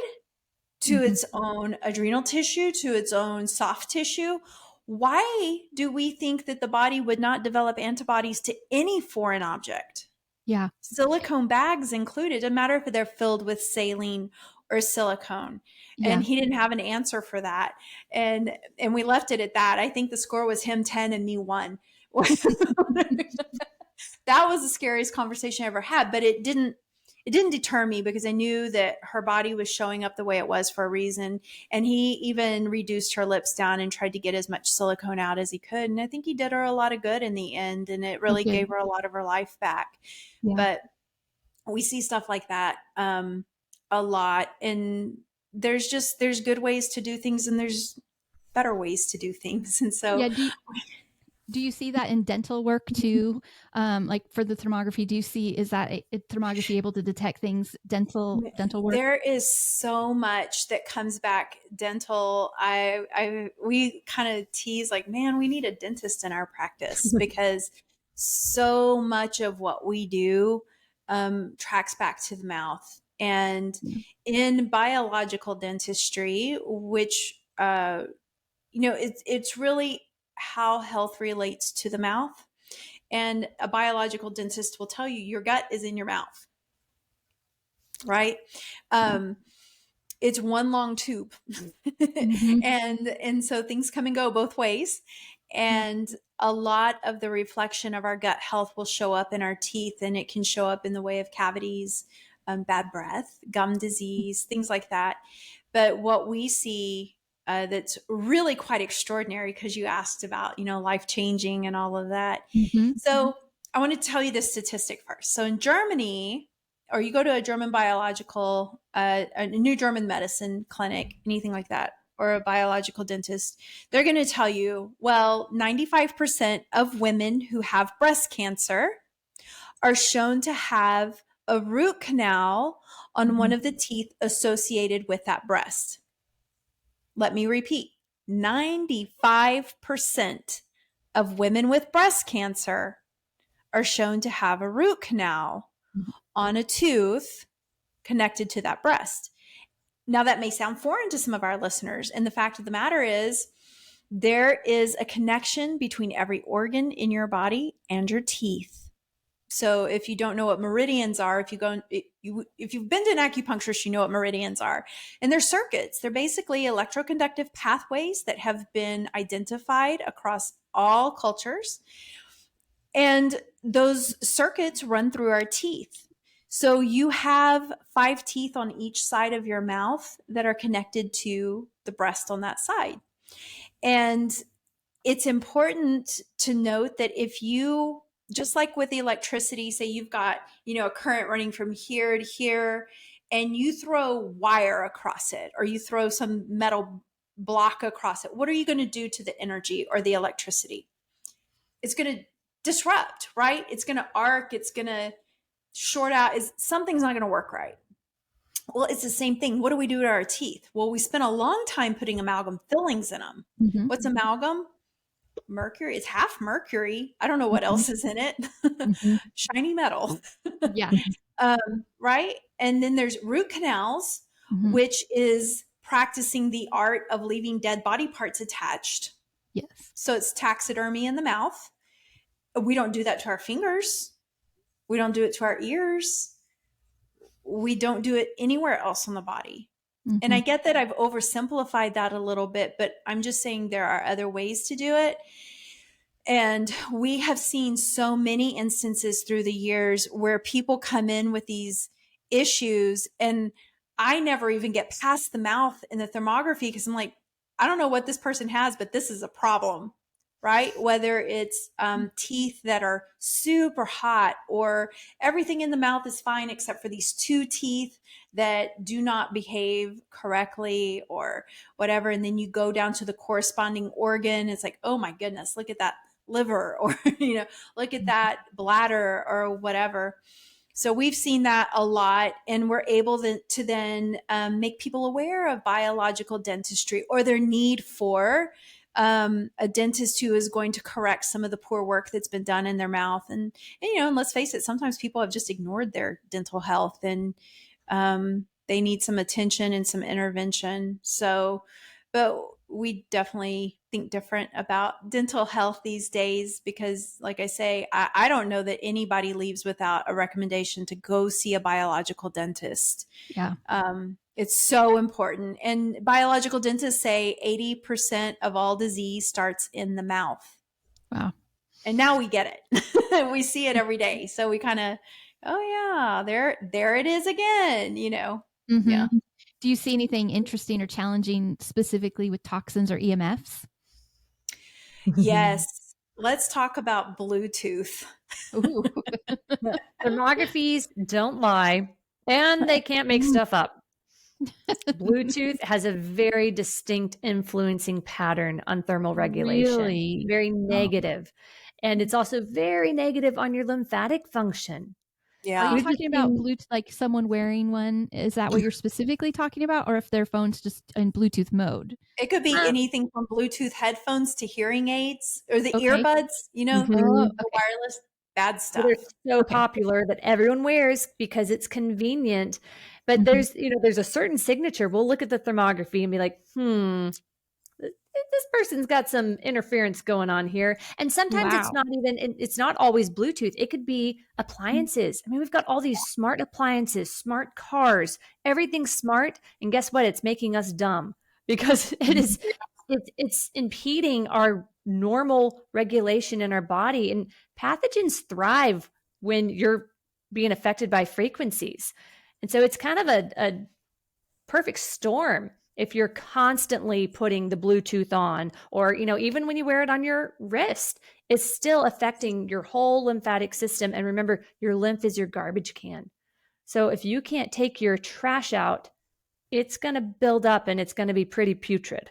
to its own adrenal tissue, to its own soft tissue, why do we think that the body would not develop antibodies to any foreign object? Yeah. Silicone bags included. It doesn't matter if they're filled with saline or silicone. Yeah. And he didn't have an answer for that. And we left it at that. I think the score was him 10 and me 1. That was the scariest conversation I ever had, but it didn't deter me because I knew that her body was showing up the way it was for a reason. And he even reduced her lips down and tried to get as much silicone out as he could. And I think he did her a lot of good in the end. And it really gave her a lot of her life back. Yeah. But we see stuff like that a lot. And there's good ways to do things and there's better ways to do things. And so yeah, do you see that in dental work too? Like for the thermography, is that a thermography able to detect things dental work? There is so much that comes back dental. We kind of tease like, man, we need a dentist in our practice because so much of what we do tracks back to the mouth. And in biological dentistry, which, it's really how health relates to the mouth. And a biological dentist will tell you your gut is in your mouth, right? It's one long tube. And so things come and go both ways. And a lot of the reflection of our gut health will show up in our teeth, and it can show up in the way of cavities, bad breath, gum disease, things like that. But what we see that's really quite extraordinary, because you asked about, life-changing and all of that. So I want to tell you this statistic first. So in Germany, or you go to a German biological, a new German medicine clinic, anything like that, or a biological dentist, they're going to tell you, well, 95% of women who have breast cancer are shown to have a root canal on one of the teeth associated with that breast. Let me repeat, 95% of women with breast cancer are shown to have a root canal on a tooth connected to that breast. Now, that may sound foreign to some of our listeners. And the fact of the matter is, there is a connection between every organ in your body and your teeth. So if you don't know what meridians are, if you've been to an acupuncturist, you know what meridians are. And they're circuits. They're basically electroconductive pathways that have been identified across all cultures. And those circuits run through our teeth. So you have 5 teeth on each side of your mouth that are connected to the breast on that side. And it's important to note that if you, just like with the electricity, say you've got, a current running from here to here, and you throw wire across it, or you throw some metal block across it, what are you going to do to the energy or the electricity? It's going to disrupt, right? It's going to arc. It's going to short out. Something's not going to work right. Well, it's the same thing. What do we do to our teeth? Well, we spent a long time putting amalgam fillings in them. What's amalgam? Mercury. It's half mercury. I don't know what else is in it. Shiny metal. Yeah. Right. And then there's root canals, which is practicing the art of leaving dead body parts attached. Yes. So it's taxidermy in the mouth. We don't do that to our fingers. We don't do it to our ears. We don't do it anywhere else on the body. And I get that I've oversimplified that a little bit, but I'm just saying there are other ways to do it. And we have seen so many instances through the years where people come in with these issues, and I never even get past the mouth in the thermography because I'm like, I don't know what this person has, but this is a problem, right? Whether it's teeth that are super hot, or everything in the mouth is fine except for these 2 teeth that do not behave correctly or whatever. And then you go down to the corresponding organ. It's like, oh my goodness, look at that liver, or, look at that bladder or whatever. So we've seen that a lot, and we're able to then make people aware of biological dentistry or their need for a dentist who is going to correct some of the poor work that's been done in their mouth. And let's face it, sometimes people have just ignored their dental health, and they need some attention and some intervention. So, but we definitely think different about dental health these days, because like I say, I don't know that anybody leaves without a recommendation to go see a biological dentist. Yeah. It's so important. And biological dentists say 80% of all disease starts in the mouth. Wow. And now we get it. We see it every day. So we kind of, oh yeah, there it is again, Mm-hmm. Yeah. Do you see anything interesting or challenging specifically with toxins or EMFs? Yes. Let's talk about Bluetooth. Ooh. Thermographies don't lie, and they can't make stuff up. Bluetooth has a very distinct influencing pattern on thermal regulation. Really? Very negative. And it's also very negative on your lymphatic function. Yeah. Are you talking about Bluetooth, like someone wearing one? Is that what you're specifically talking about? Or if their phone's just in Bluetooth mode? It could be anything from Bluetooth headphones to hearing aids or the Okay. earbuds, Mhm. the wireless bad stuff. They're so popular that everyone wears because it's convenient. But there's a certain signature. We'll look at the thermography and be like, this person's got some interference going on here. And sometimes it's not always Bluetooth. It could be appliances. I mean, we've got all these smart appliances, smart cars, everything's smart. And guess what? It's making us dumb because it's impeding our normal regulation in our body. And pathogens thrive when you're being affected by frequencies. And so it's kind of a perfect storm if you're constantly putting the Bluetooth on, or, even when you wear it on your wrist, it's still affecting your whole lymphatic system. And remember, your lymph is your garbage can. So if you can't take your trash out, it's going to build up and it's going to be pretty putrid.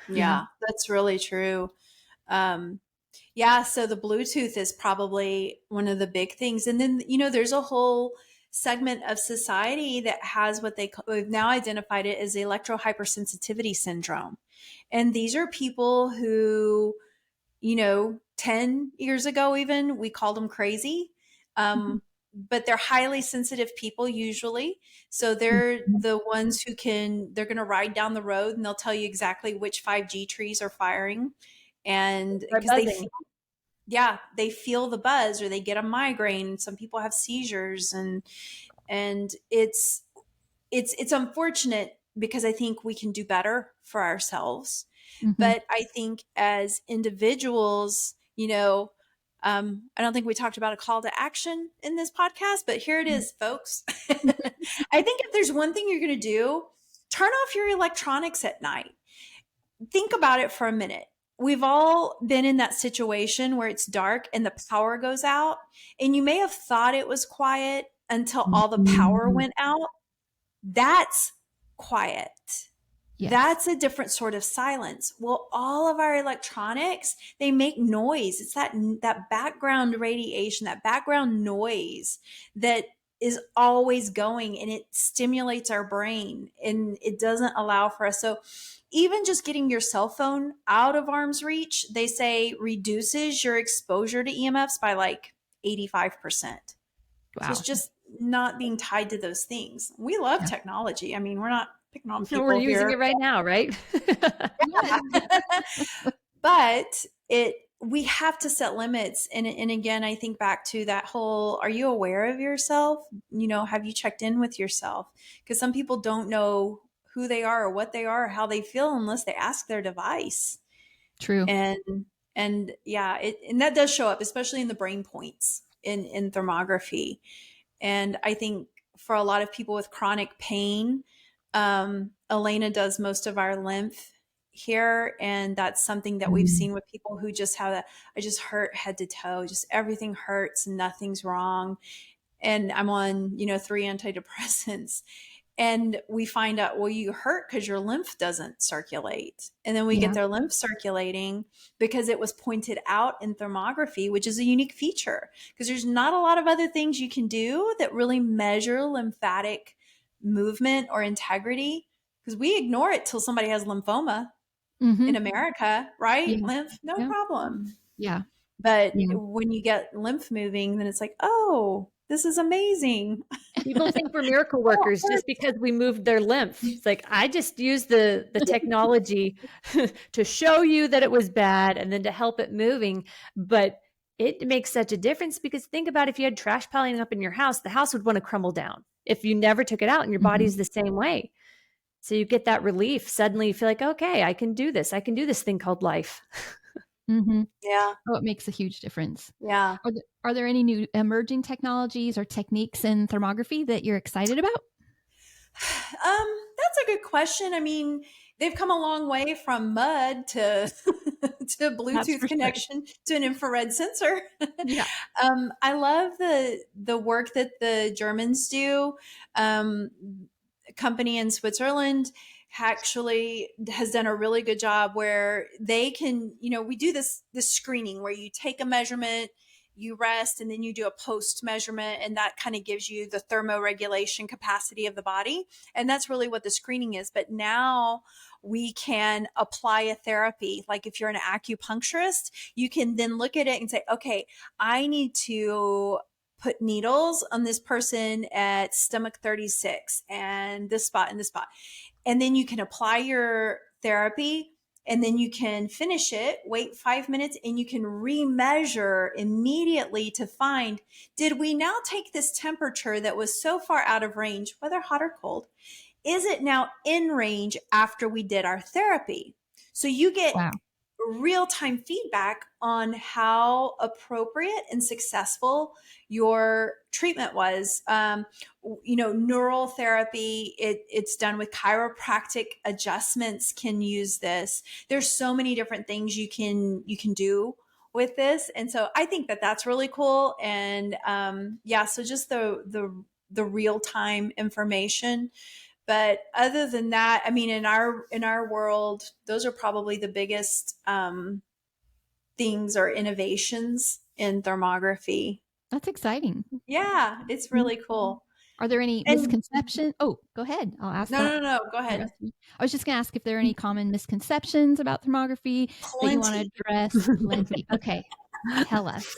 Yeah, that's really true. So the Bluetooth is probably one of the big things. And then, there's a whole segment of society that has what we've now identified it as electrohypersensitivity syndrome. And these are people who, 10 years ago, even we called them crazy. But they're highly sensitive people usually. So they're the ones they're going to ride down the road and they'll tell you exactly which 5G trees are firing. And because they feel the buzz, or they get a migraine. Some people have seizures, and it's unfortunate because I think we can do better for ourselves. But I think as individuals, I don't think we talked about a call to action in this podcast, but here it is, folks. I think if there's one thing you're going to do, turn off your electronics at night. Think about it for a minute. We've all been in that situation where it's dark and the power goes out, and you may have thought it was quiet until all the power went out. That's quiet. Yes. That's a different sort of silence. Well, all of our electronics, they make noise. It's that background radiation, that background noise that is always going, and it stimulates our brain, and it doesn't allow for us. So even just getting your cell phone out of arm's reach, they say reduces your exposure to EMFs by like 85%. Wow. So it's just not being tied to those things. We love technology. I mean, we're not picking on people. We're using it right now, right? But we have to set limits. And again, I think back to that whole, are you aware of yourself? Have you checked in with yourself? Because some people don't know who they are or what they are or how they feel unless they ask their device. True. And that does show up, especially in the brain points in thermography. And I think for a lot of people with chronic pain, Elena does most of our lymph here. And that's something that we've seen with people who just have I just hurt head to toe, just everything hurts, nothing's wrong. And I'm on, 3 antidepressants. And we find out, well, you hurt because your lymph doesn't circulate. And then we Yeah. get their lymph circulating because it was pointed out in thermography, which is a unique feature because there's not a lot of other things you can do that really measure lymphatic movement or integrity, because we ignore it till somebody has lymphoma in America, right? Yeah. Lymph, no Yeah. problem. Yeah. But Yeah. when you get lymph moving, then it's like, oh, this is amazing. People think we're miracle workers just because we moved their lymph. It's like, I just used the technology to show you that it was bad and then to help it moving. But it makes such a difference, because think about if you had trash piling up in your house, the house would want to crumble down if you never took it out, and your body's the same way. So you get that relief. Suddenly you feel like, okay, I can do this. I can do this thing called life. Yeah. Oh, it makes a huge difference. Yeah. Are there any new emerging technologies or techniques in thermography that you're excited about? That's a good question. I mean, they've come a long way from mud to to Bluetooth connection to an infrared sensor. Yeah. I love the work that the Germans do. A company in Switzerland actually has done a really good job where they can, we do this screening where you take a measurement, you rest, and then you do a post measurement, and that kind of gives you the thermoregulation capacity of the body. And that's really what the screening is. But now we can apply a therapy. Like if you're an acupuncturist, you can then look at it and say, okay, I need to put needles on this person at stomach 36 and this spot and this spot. And then you can apply your therapy, and then you can finish it, wait 5 minutes, and you can remeasure immediately to find, did we now take this temperature that was so far out of range, whether hot or cold, is it now in range after we did our therapy? So you get real-time feedback on how appropriate and successful your treatment was. Neural therapy, it's done with chiropractic adjustments, can use this. There's so many different things you can do with this. And so I think that that's really cool. And so just the real-time information. But other than that, I mean, in our world, those are probably the biggest things or innovations in thermography. That's exciting. Yeah, it's really cool. Are there any misconceptions? Oh, go ahead. I'll ask that. No, go ahead. I was just going to ask if there are any common misconceptions about thermography that you want to address. Plenty. Okay. Tell us.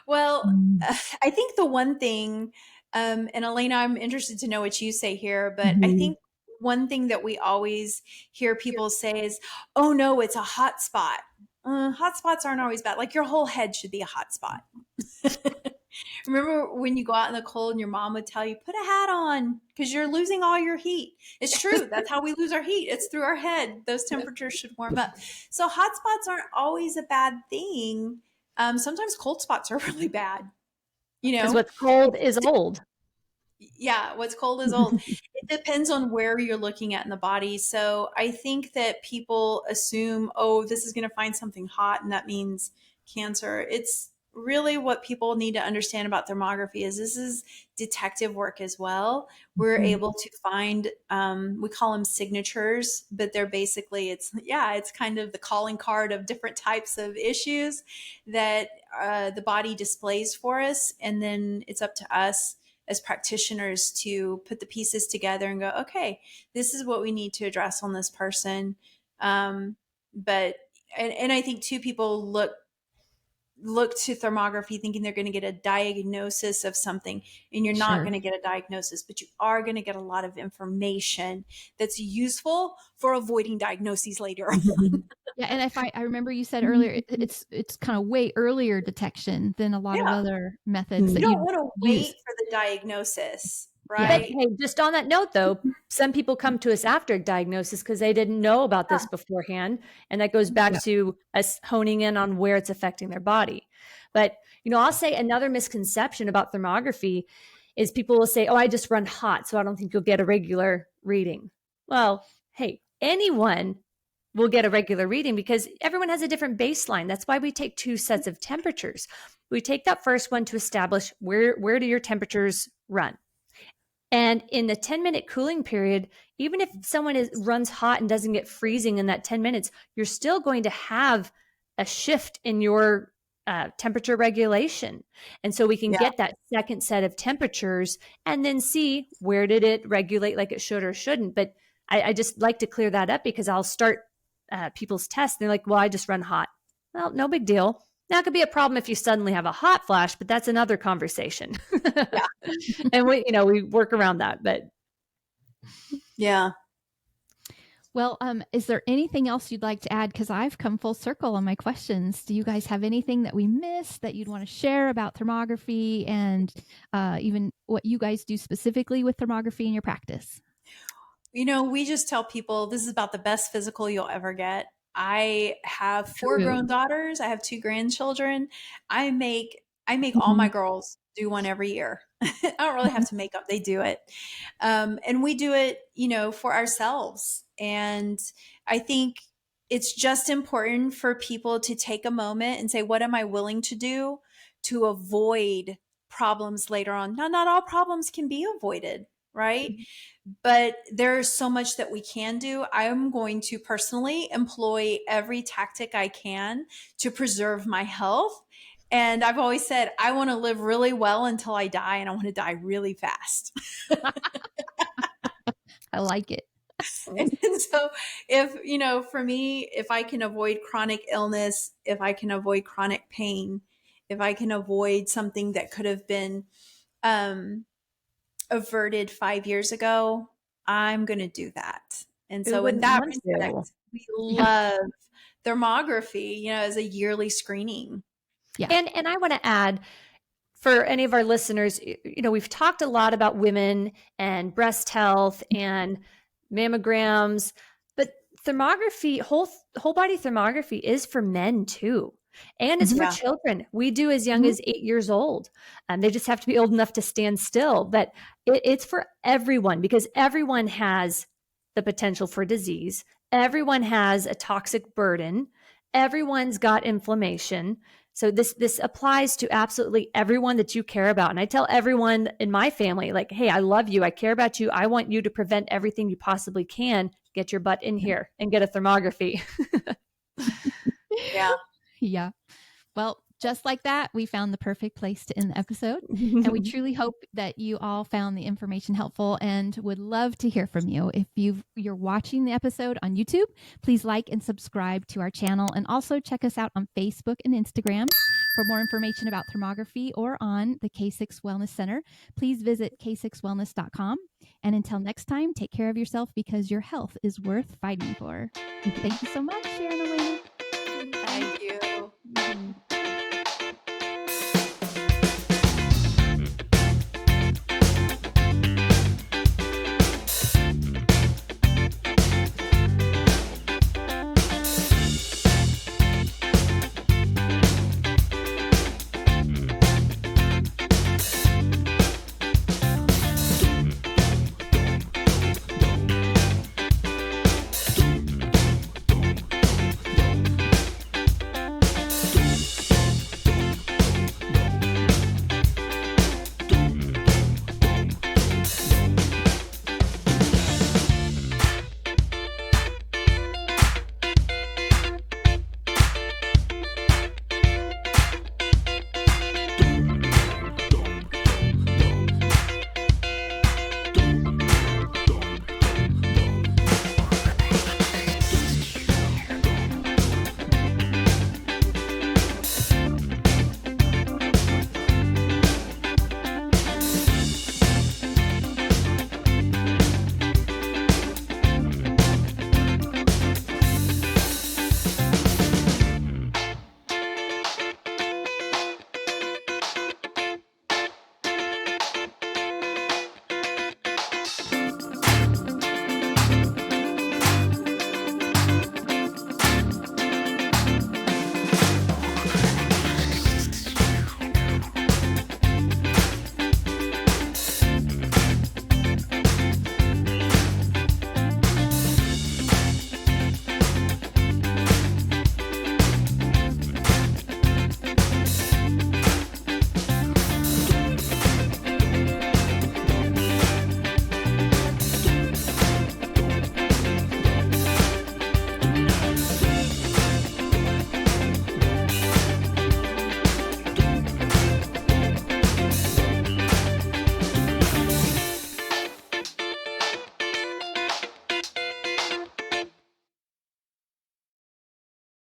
Well, I think the one thing, and Elena, I'm interested to know what you say here, but I think one thing that we always hear people say is, oh no, it's a hot spot. Hot spots aren't always bad. Like your whole head should be a hot spot. Remember when you go out in the cold and your mom would tell you, put a hat on because you're losing all your heat. It's true. That's how we lose our heat. It's through our head. Those temperatures should warm up. So hot spots aren't always a bad thing. Sometimes cold spots are really bad. Because what's cold is old. Yeah, what's cold is old. It depends on where you're looking at in the body. So I think that people assume, oh, this is going to find something hot and that means cancer. It's really what people need to understand about thermography is this is detective work as well. We're able to find, we call them signatures, but they're basically, it's kind of the calling card of different types of issues that the body displays for us. And then it's up to us as practitioners to put the pieces together and go, okay, this is what we need to address on this person. But I think too, people look to thermography thinking they're going to get a diagnosis of something, and you're not going to get a diagnosis, but you are going to get a lot of information that's useful for avoiding diagnoses later on. Yeah, and if I remember you said earlier, it's kind of way earlier detection than a lot of other methods. You don't want to wait for the diagnosis, right? But hey, just on that note, though, some people come to us after diagnosis because they didn't know about this beforehand, and that goes back to us honing in on where it's affecting their body. But I'll say another misconception about thermography is people will say, "Oh, I just run hot, so I don't think you'll get a regular reading." Well, hey, anyone will get a regular reading because everyone has a different baseline. That's why we take 2 sets of temperatures. We take that first one to establish where do your temperatures run. And in the 10-minute cooling period, even if someone runs hot and doesn't get freezing in that 10 minutes, you're still going to have a shift in your temperature regulation. And so we can get that second set of temperatures and then see where did it regulate like it should or shouldn't. But I just like to clear that up because I'll start people's tests. They're like, well, I just run hot. Well, no big deal. Now, it could be a problem if you suddenly have a hot flash, but that's another conversation. And we work around that, but. Yeah. Well, is there anything else you'd like to add? Because I've come full circle on my questions. Do you guys have anything that we missed that you'd want to share about thermography and even what you guys do specifically with thermography in your practice? We just tell people this is about the best physical you'll ever get. I have 4 grown daughters. I have 2 grandchildren. I make all my girls do one every year. I don't really have to make up. They do it. And we do it, for ourselves. And I think it's just important for people to take a moment and say, what am I willing to do to avoid problems later on? Now, not all problems can be avoided, right? But there's so much that we can do. I'm going to personally employ every tactic I can to preserve my health. And I've always said, I want to live really well until I die, and I want to die really fast. I like it. And so for me, if I can avoid chronic illness, if I can avoid chronic pain, if I can avoid something that could have been averted 5 years ago, I'm going to do that. And so with that respect, we love thermography, as a yearly screening. Yeah. And I want to add, for any of our listeners, we've talked a lot about women and breast health and mammograms, but thermography, whole body thermography is for men too. And it's for children. We do as young as 8 years old. They just have to be old enough to stand still. But it's for everyone because everyone has the potential for disease. Everyone has a toxic burden. Everyone's got inflammation. So this applies to absolutely everyone that you care about. And I tell everyone in my family, like, hey, I love you. I care about you. I want you to prevent everything you possibly can. Get your butt in here and get a thermography. Yeah. Yeah. Well, just like that, we found the perfect place to end the episode. And we truly hope that you all found the information helpful and would love to hear from you. If you're watching the episode on YouTube, please like and subscribe to our channel, and also check us out on Facebook and Instagram. For more information about thermography or on the K6 Wellness Center, please visit k6wellness.com. And until next time, take care of yourself because your health is worth fighting for. Thank you so much, Sharon and Elena.